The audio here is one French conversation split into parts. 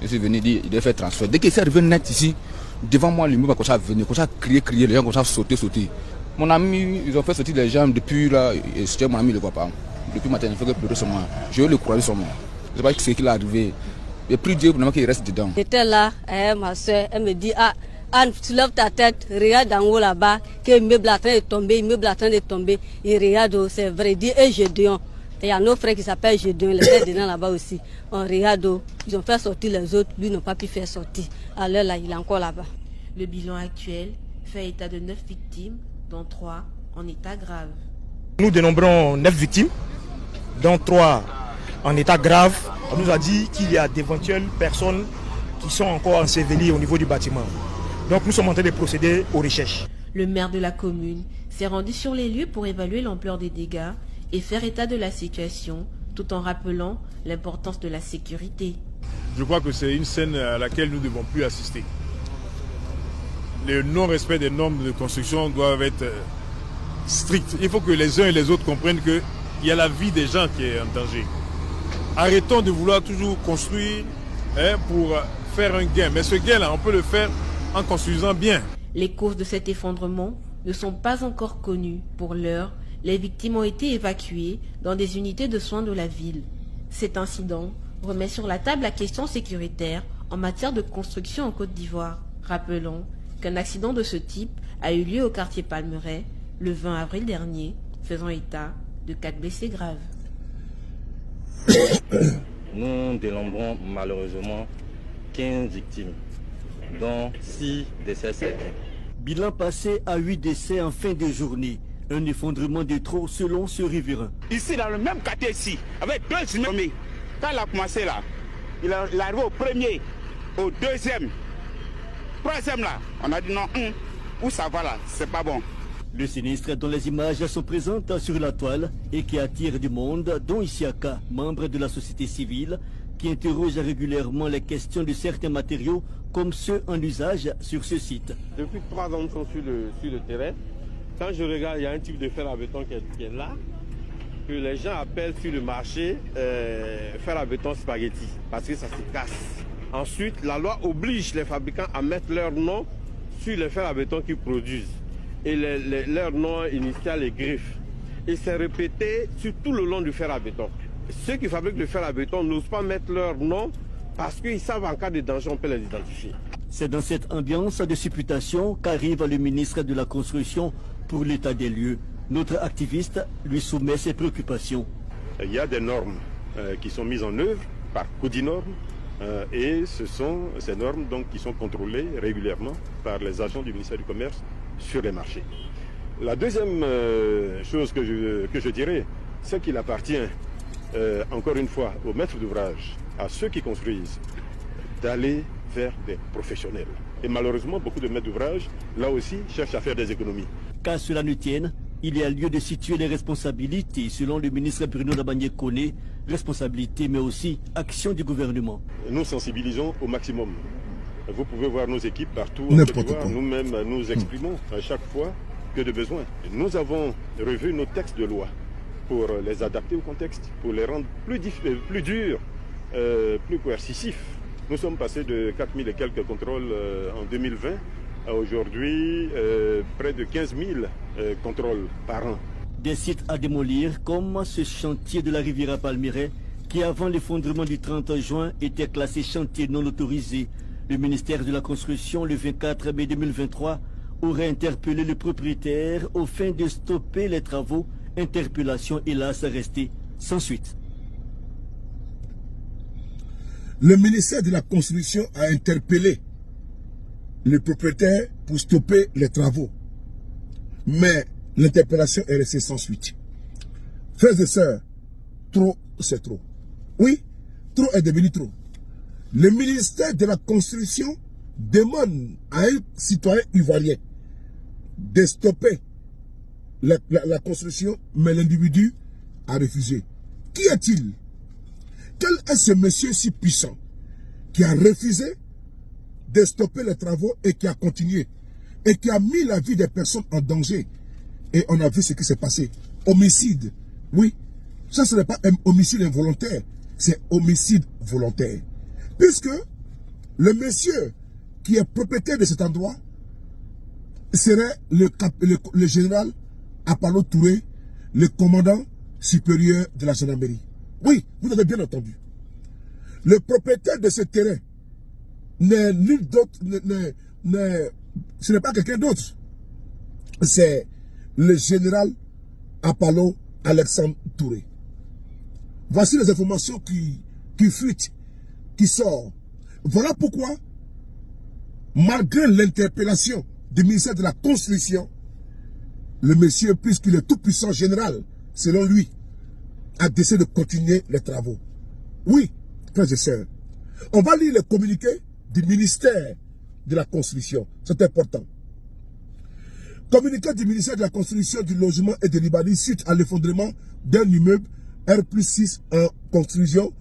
Je suis venu dire, il devait faire transfert. Dès qu'il s'est arrivé net ici, devant moi, l'immeuble a commencé à venir, commencé à crier, les gens commencent à sauter. Mon ami, ils ont fait sortir les gens depuis là, et c'était mon ami, le papa. Depuis matin, il fait que pleurer sur moi. Je vais le croiser sur moi. Je ne sais pas ce qui est arrivé. J'ai pris Dieu pour qu'il reste dedans. J'étais là, ma soeur, elle me dit, Anne, tu lèves ta tête, regarde en haut là-bas, que l'immeuble est en train de tomber, il regarde, c'est vrai, dit, et Gédéon. Il y a nos frères qui s'appellent Gédéon, les frères dedans là-bas aussi. On regarde, ils ont fait sortir les autres, lui n'a pas pu faire sortir. Alors là, il est encore là-bas. Le bilan actuel fait état de 9 victimes, dont 3 en état grave. Nous dénombrons 9 victimes, dont 3 en état grave. On nous a dit qu'il y a d'éventuelles personnes qui sont encore ensevelies au niveau du bâtiment. Donc nous sommes en train de procéder aux recherches. Le maire de la commune s'est rendu sur les lieux pour évaluer l'ampleur des dégâts et faire état de la situation, tout en rappelant l'importance de la sécurité. Je crois que c'est une scène à laquelle nous ne devons plus assister. Le non-respect des normes de construction doivent être stricts. Il faut que les uns et les autres comprennent qu'il y a la vie des gens qui est en danger. Arrêtons de vouloir toujours construire pour faire un gain. Mais ce gain-là, on peut le faire en construisant bien. Les causes de cet effondrement ne sont pas encore connues. Pour l'heure, les victimes ont été évacuées dans des unités de soins de la ville. Cet incident remet sur la table la question sécuritaire en matière de construction en Côte d'Ivoire. Rappelons qu'un accident de ce type a eu lieu au quartier Palmeraie le 20 avril dernier, faisant état de 4 blessés graves. Nous dénombrons malheureusement 15 victimes, dont 6 décès certains. Bilan passé à 8 décès en fin de journée. Un effondrement de trop selon ce riverain. Ici, dans le même quartier ici, avec 2 immeubles, quand il a commencé là, il est arrivé au premier, au deuxième, troisième là, on a dit non, où ça va là, c'est pas bon. Le sinistre dont les images sont présentes sur la toile et qui attire du monde, dont Isiaka, membre de la société civile, qui interroge régulièrement les questions de certains matériaux comme ceux en usage sur ce site. Depuis 3 ans, nous sommes sur le terrain. Quand je regarde, il y a un type de fer à béton qui est là, que les gens appellent sur le marché fer à béton spaghetti, parce que ça se casse. Ensuite, la loi oblige les fabricants à mettre leur nom sur les fers à béton qu'ils produisent. Et leur nom initial est griffe. Et c'est répété sur tout le long du fer à béton. Ceux qui fabriquent le fer à béton n'osent pas mettre leur nom parce qu'ils savent en cas de danger, on peut les identifier. C'est dans cette ambiance de supputation qu'arrive le ministre de la Construction pour l'état des lieux. Notre activiste lui soumet ses préoccupations. Il y a des normes qui sont mises en œuvre par Codinormes et ce sont ces normes donc, qui sont contrôlées régulièrement par les agents du ministère du Commerce sur les marchés. La deuxième chose que je dirais, c'est qu'il appartient encore une fois aux maîtres d'ouvrage, à ceux qui construisent, d'aller vers des professionnels. Et malheureusement, beaucoup de maîtres d'ouvrage, là aussi, cherchent à faire des économies. Qu'à cela ne tienne, il y a lieu de situer les responsabilités, selon le ministre Bruno Dabagné-Koné, responsabilité mais aussi action du gouvernement. Nous sensibilisons au maximum. Vous pouvez voir nos équipes partout en Côte d'Ivoire. Nous-mêmes nous exprimons à chaque fois que de besoin. Nous avons revu nos textes de loi pour les adapter au contexte, pour les rendre plus durs, plus coercitifs. Nous sommes passés de 4000 et quelques contrôles en 2020 à aujourd'hui près de 15 000 contrôles par an. Des sites à démolir comme ce chantier de la Riviera Palmeraie qui avant l'effondrement du 30 juin était classé chantier non autorisé. Le ministère de la Construction le 24 mai 2023 aurait interpellé le propriétaire aux fins de stopper les travaux. Interpellation hélas restée sans suite. Le ministère de la Construction a interpellé le propriétaire pour stopper les travaux. Mais l'interpellation est restée sans suite. Frères et sœurs, trop c'est trop. Oui, trop est devenu trop. Le ministère de la Construction demande à un citoyen ivoirien de stopper la construction, mais l'individu a refusé. Qui est-il? Quel est ce monsieur si puissant qui a refusé de stopper les travaux et qui a continué et qui a mis la vie des personnes en danger? Et on a vu ce qui s'est passé. Homicide. Oui, ça ce n'est pas un homicide involontaire, c'est homicide volontaire. Puisque le monsieur qui est propriétaire de cet endroit serait le général Apollo Touré, le commandant supérieur de la gendarmerie. Oui, vous avez bien entendu. Le propriétaire de ce terrain n'est nul d'autre, ce n'est pas quelqu'un d'autre. C'est le général Apollo Alexandre Touré. Voici les informations qui fuitent, qui sortent. Voilà pourquoi, malgré l'interpellation du ministère de la Construction, le monsieur, puisqu'il est tout puissant général, selon lui, a décidé de continuer les travaux. Oui, frères et sœurs, on va lire le communiqué du ministère de la Construction. C'est important. Communiqué du ministère de la Construction, du Logement et de l'Urbanisme suite à l'effondrement d'un immeuble R+6 en construction.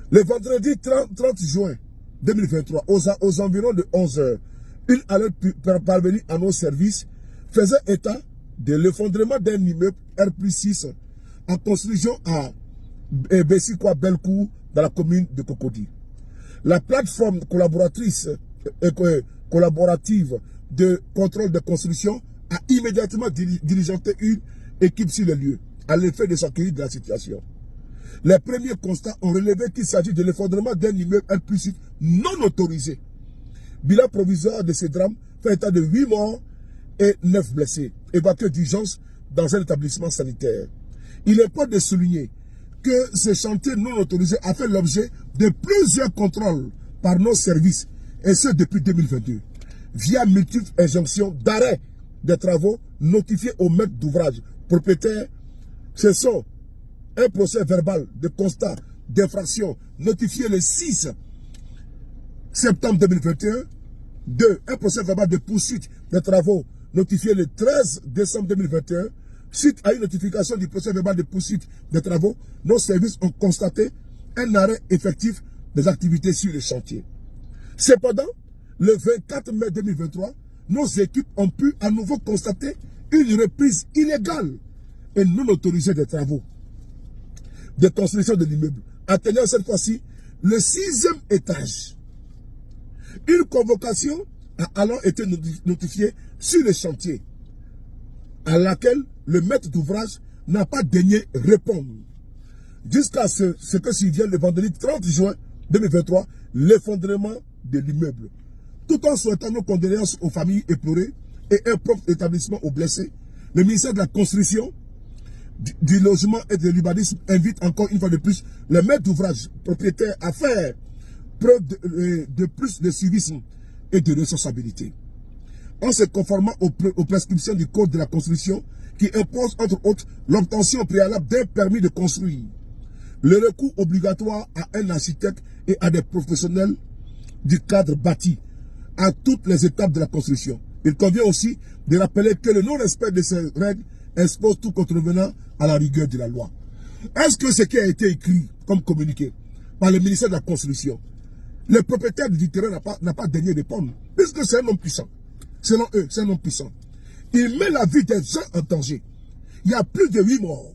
Le vendredi 30 juin 2023, aux environs de 11 h, une alerte parvenue à nos services faisait état de l'effondrement d'un immeuble R+6 en construction à Bessikwa Belkou dans la commune de Cocody. La plateforme collaborative de contrôle de construction a immédiatement diligenté une équipe sur le lieu à l'effet de s'accueillir de la situation. Les premiers constats ont relevé qu'il s'agit de l'effondrement d'un immeuble R+6 non autorisé. Bilan provisoire de ce drame fait état de 8 morts et 9 blessés, évacués d'urgence dans un établissement sanitaire. Il est important de souligner que ce chantier non autorisé a fait l'objet de plusieurs contrôles par nos services, et ce depuis 2022, via multiples injonctions d'arrêt des travaux notifiés au maître d'ouvrage propriétaire. Ce sont un procès verbal de constat d'infraction notifié le 6 septembre 2021, 2. Un procès verbal de poursuite des travaux notifié le 13 décembre 2021. Suite à une notification du procès verbal de poursuite des travaux, nos services ont constaté un arrêt effectif des activités sur le chantier. Cependant, le 24 mai 2023, nos équipes ont pu à nouveau constater une reprise illégale et non autorisée des travaux de construction de l'immeuble, atteignant cette fois-ci le 6e étage. Une convocation a alors été notifiée sur le chantier, à laquelle le maître d'ouvrage n'a pas daigné répondre. Jusqu'à ce que survient le vendredi 30 juin 2023, l'effondrement de l'immeuble. Tout en souhaitant nos condoléances aux familles éplorées et un propre établissement aux blessés, le ministère de la Construction, du Logement et de l'Urbanisme invite encore une fois de plus les maîtres d'ouvrage propriétaires à faire preuve de plus de civisme et de responsabilité. En se conformant aux prescriptions du Code de la construction qui impose entre autres l'obtention préalable d'un permis de construire, le recours obligatoire à un architecte et à des professionnels du cadre bâti à toutes les étapes de la construction. Il convient aussi de rappeler que le non-respect de ces règles expose tout contrevenant à la rigueur de la loi. Est-ce que ce qui a été écrit comme communiqué par le ministère de la Construction, le propriétaire du terrain n'a pas daigné répondre, puisque c'est un homme puissant. Selon eux, c'est un homme puissant. Il met la vie des gens en danger. Il y a plus de 8 morts.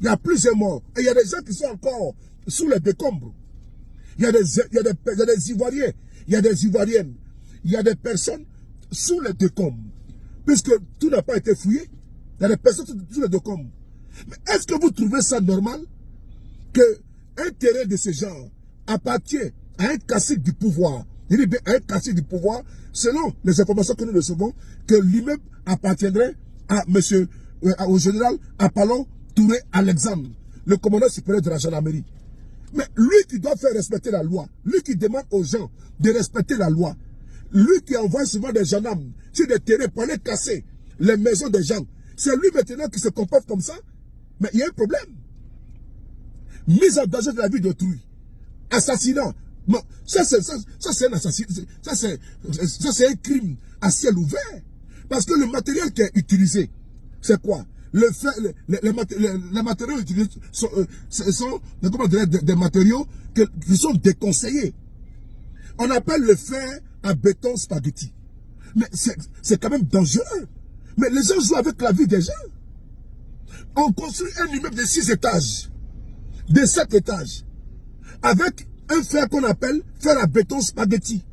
Il y a plusieurs morts. Et il y a des gens qui sont encore sous les décombres. Il y a des Ivoiriens, il y a des Ivoiriennes, il y a des personnes sous les décombres. Puisque tout n'a pas été fouillé, il y a des personnes sous les décombres. Mais est-ce que vous trouvez ça normal qu'un terrain de ce genre appartient à un cacique du pouvoir? Il dit bien à un cacique du pouvoir, selon les informations que nous recevons, que l'immeuble appartiendrait à au général Apollo Touré Alexandre, le commandant supérieur de la gendarmerie. Mais lui qui doit faire respecter la loi, lui qui demande aux gens de respecter la loi, lui qui envoie souvent des gendarmes sur des terrains pour aller casser les maisons des gens, c'est lui maintenant qui se comporte comme ça. Mais il y a un problème. Mise en danger de la vie d'autrui, assassinat. Non, ça c'est un assassinat, ça c'est un crime à ciel ouvert. Parce que le matériel qui est utilisé, c'est quoi? Les matériaux utilisés sont des matériaux qui sont déconseillés. On appelle le fer à béton spaghetti. Mais c'est quand même dangereux. Mais les gens jouent avec la vie des gens. On construit un immeuble de 6 étages, de 7 étages, avec un fer qu'on appelle fer à béton spaghetti.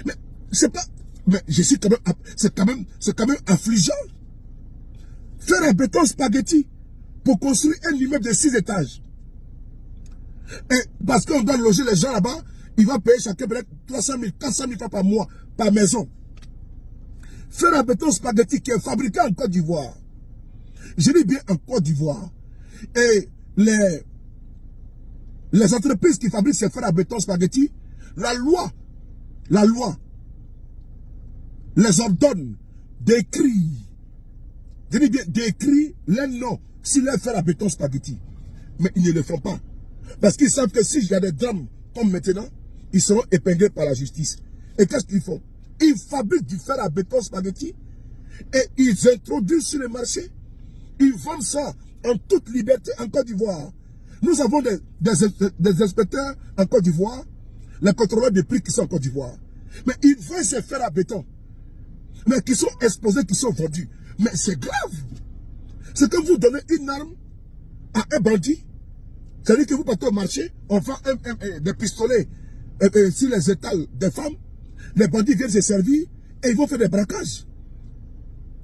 Mais c'est pas... Mais je suis quand même... C'est quand même affligeant. Fer à béton spaghetti pour construire un immeuble de 6 étages. Et parce qu'on doit loger les gens là-bas, il va payer chacun peut-être 300 000, 400 000 francs par mois, par maison. Fer à béton spaghetti qui est fabriqué en Côte d'Ivoire. Je dis bien en Côte d'Ivoire. Et les entreprises qui fabriquent ces fer à béton spaghetti, la loi les ordonne d'écrire, je dis bien d'écrire les noms sur les fer à béton spaghetti. Mais ils ne le font pas. Parce qu'ils savent que s'il y a des drames comme maintenant, ils seront épinglés par la justice. Et qu'est-ce qu'ils font? Ils fabriquent du fer à béton spaghetti et ils introduisent sur le marché. Ils vendent ça en toute liberté en Côte d'Ivoire. Nous avons des inspecteurs en Côte d'Ivoire, les contrôleurs des prix qui sont en Côte d'Ivoire. Mais ils vendent ces fer à béton, mais qui sont exposés, qui sont vendus. Mais c'est grave. C'est comme vous donnez une arme à un bandit. C'est-à-dire que vous partez au marché, on vend des pistolets sur les étals des femmes. Les bandits viennent se servir et ils vont faire des braquages.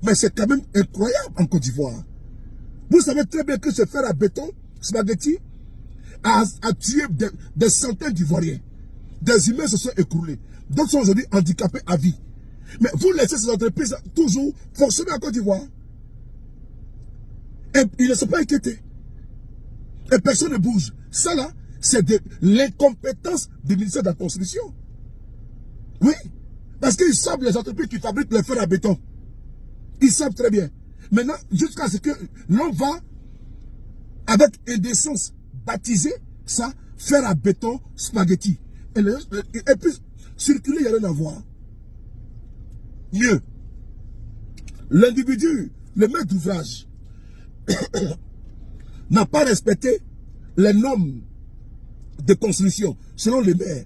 Mais c'est quand même incroyable en Côte d'Ivoire. Vous savez très bien que ce fer à béton, spaghetti, a tué des centaines d'Ivoiriens. Des humains se sont écroulés. D'autres sont aujourd'hui handicapés à vie. Mais vous laissez ces entreprises toujours fonctionner en Côte d'Ivoire. Et ils ne sont pas inquiétés. Et personne ne bouge. Ça là, c'est de l'incompétence du ministère de la Construction. Oui. Parce qu'ils savent les entreprises qui fabriquent le fer à béton. Ils savent très bien. Maintenant, jusqu'à ce que l'on va, avec indécence, baptiser ça, fer à béton spaghetti. Et puis, circuler, il n'y a rien à voir. Mieux. L'individu, le maître d'ouvrage, n'a pas respecté les normes de construction selon le maire.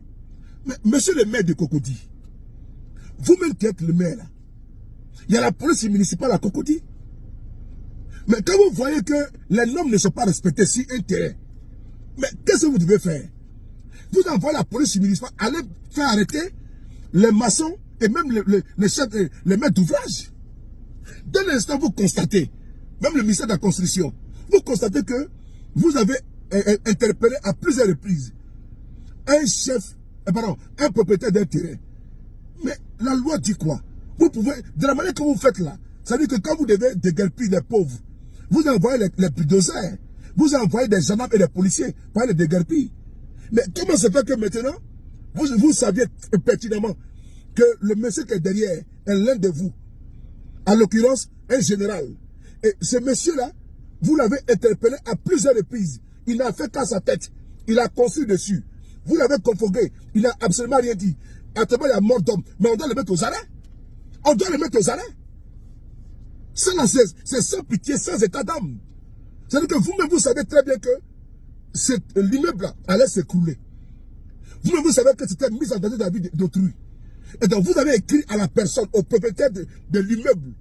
Mais monsieur le maire de Cocody, vous-même qui êtes le maire là, il y a la police municipale à Cocody. Mais quand vous voyez que les normes ne sont pas respectées sur un terrain, mais qu'est-ce que vous devez faire? Vous envoyez la police municipale, allez faire arrêter les maçons et même les maîtres d'ouvrage. Dès l'instant vous constatez, même le ministère de la Construction, vous constatez que vous avez interpellé à plusieurs reprises un propriétaire d'un terrain. Mais la loi dit quoi? Vous pouvez, de la manière que vous faites là, ça veut dire que quand vous devez déguerpir les pauvres, vous envoyez les bulldozers, vous envoyez des gendarmes et des policiers pour les déguerpir. Mais comment se fait que maintenant, vous saviez pertinemment que le monsieur qui est derrière est l'un de vous, en l'occurrence un général. Et ce monsieur-là, vous l'avez interpellé à plusieurs reprises. Il n'a fait qu'à sa tête. Il a construit dessus. Vous l'avez convoqué. Il n'a absolument rien dit. Actuellement, il y a mort d'homme. Mais on doit le mettre aux arrêts. On doit le mettre aux arrêts. C'est sans pitié, sans état d'âme. C'est-à-dire que vous-même, vous savez très bien que l'immeuble allait s'écrouler. Vous-même, vous savez que c'était mis en danger de la vie d'autrui. Et donc, vous avez écrit à la personne, au propriétaire de l'immeuble.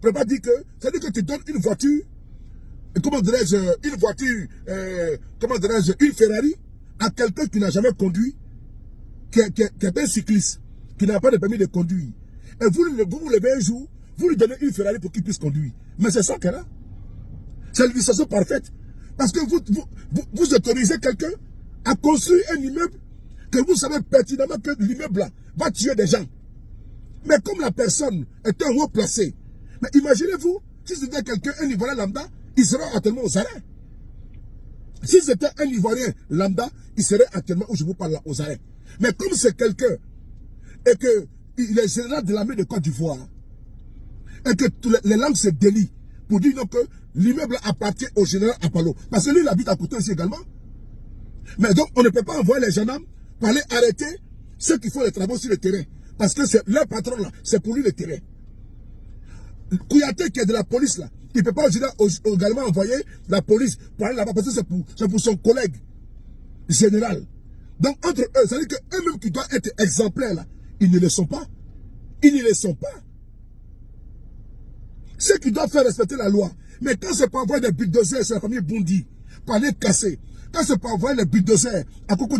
Vous ne pouvez pas dire que, c'est-à-dire que tu donnes une voiture, comment dirais-je, une voiture, comment dirais-je, une Ferrari, à quelqu'un qui n'a jamais conduit, qui est un cycliste, qui n'a pas de permis de conduire. Et vous levez un jour, vous lui donnez une Ferrari pour qu'il puisse conduire. Mais c'est ça qu'elle a. C'est l'utilisation parfaite. Parce que vous autorisez quelqu'un à construire un immeuble que vous savez pertinemment que l'immeuble là va tuer des gens. Mais comme la personne est un haut placé, mais imaginez-vous, si c'était quelqu'un, un Ivoirien lambda, il serait actuellement aux arrêts. Si c'était un Ivoirien lambda, il serait actuellement où je vous parle là, aux arrêts. Mais comme c'est quelqu'un, et qu'il est général de l'armée de Côte d'Ivoire, et que les langues se délient pour dire donc que l'immeuble appartient au général Apollo. Parce que lui, il habite à côté ici également. Mais donc, on ne peut pas envoyer les gendarmes pour aller arrêter ceux qui font les travaux sur le terrain. Parce que c'est leur patron là, c'est pour lui le terrain. Kouyaté qui est de la police là, il ne peut pas également envoyer la police pour aller là-bas parce que c'est pour son collègue général. Donc entre eux, c'est-à-dire qu'eux-mêmes qui doivent être exemplaires là, ils ne le sont pas. Ils ne le sont pas. Ceux qui doivent faire respecter la loi. Mais quand c'est pour envoyer des bulldozers, c'est la famille Bondi, pour aller casser. Quand c'est pour envoyer les bulldozers à Cocody,